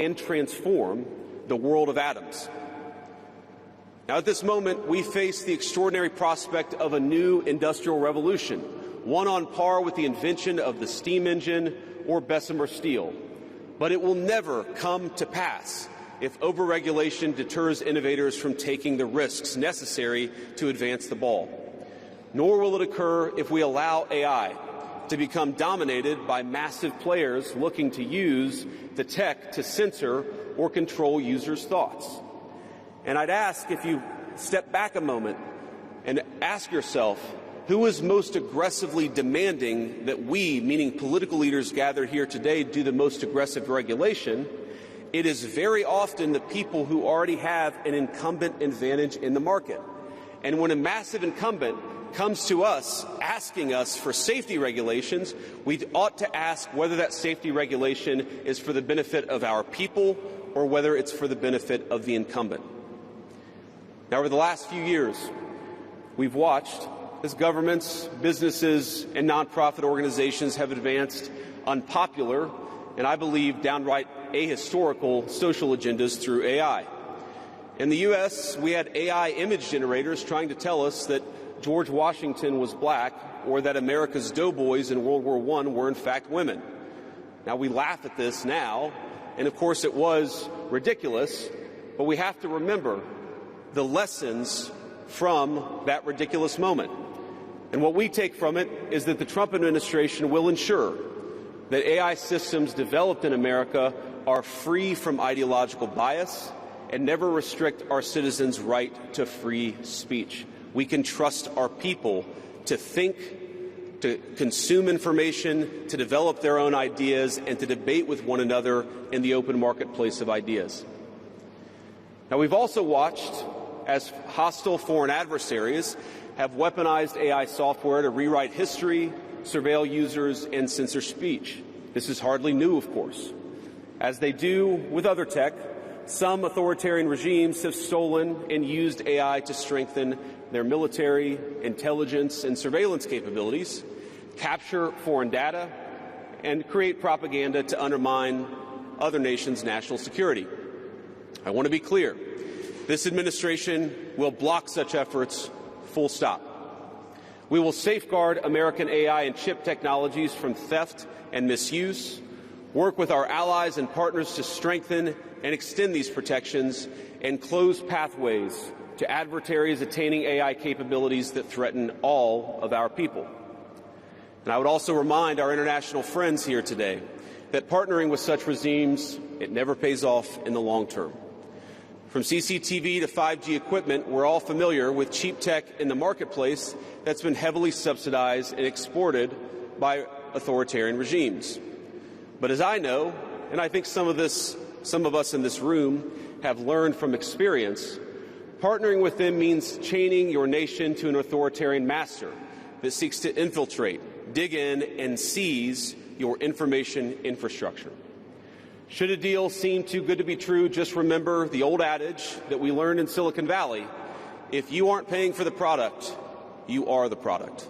and transform the world of atoms. Now, at this moment, we face the extraordinary prospect of a new industrial revolution, one on par with the invention of the steam engine or Bessemer steel. But it will never come to pass if overregulation deters innovators from taking the risks necessary to advance the ball. Nor will it occur if we allow AI to become dominated by massive players looking to use the tech to censor or control users' thoughts. And I'd ask, if you step back a moment and ask yourself, who is most aggressively demanding that we, meaning political leaders gathered here today, do the most aggressive regulation? It is very often the people who already have an incumbent advantage in the market. And when a massive incumbent comes to us asking us for safety regulations, we ought to ask whether that safety regulation is for the benefit of our people or whether it's for the benefit of the incumbent. Now, over the last few years, we've watched as governments, businesses, and nonprofit organizations have advanced unpopular and, I believe, downright ahistorical social agendas through AI. In the U.S., we had AI image generators trying to tell us that George Washington was black or that America's Doughboys in World War I were in fact women. Now, we laugh at this now, and of course it was ridiculous, but we have to remember the lessons from that ridiculous moment. And what we take from it is that the Trump administration will ensure that AI systems developed in America are free from ideological bias and never restrict our citizens' right to free speech. We can trust our people to think, to consume information, to develop their own ideas, and to debate with one another in the open marketplace of ideas. Now, we've also watched as hostile foreign adversaries have weaponized AI software to rewrite history, surveil users, and censor speech. This is hardly new, of course. As they do with other tech, some authoritarian regimes have stolen and used AI to strengthen their military, intelligence, and surveillance capabilities, capture foreign data, and create propaganda to undermine other nations' national security. I want to be clear. This administration will block such efforts, full stop. We will safeguard American AI and chip technologies from theft and misuse, work with our allies and partners to strengthen and extend these protections, and close pathways to adversaries attaining AI capabilities that threaten all of our people. And I would also remind our international friends here today that partnering with such regimes, it never pays off in the long term. From CCTV to 5G equipment, we're all familiar with cheap tech in the marketplace that's been heavily subsidized and exported by authoritarian regimes. But as I know, and I think some of us in this room have learned from experience, partnering with them means chaining your nation to an authoritarian master that seeks to infiltrate, dig in, and seize your information infrastructure. Should a deal seem too good to be true, just remember the old adage that we learned in Silicon Valley: if you aren't paying for the product, you are the product.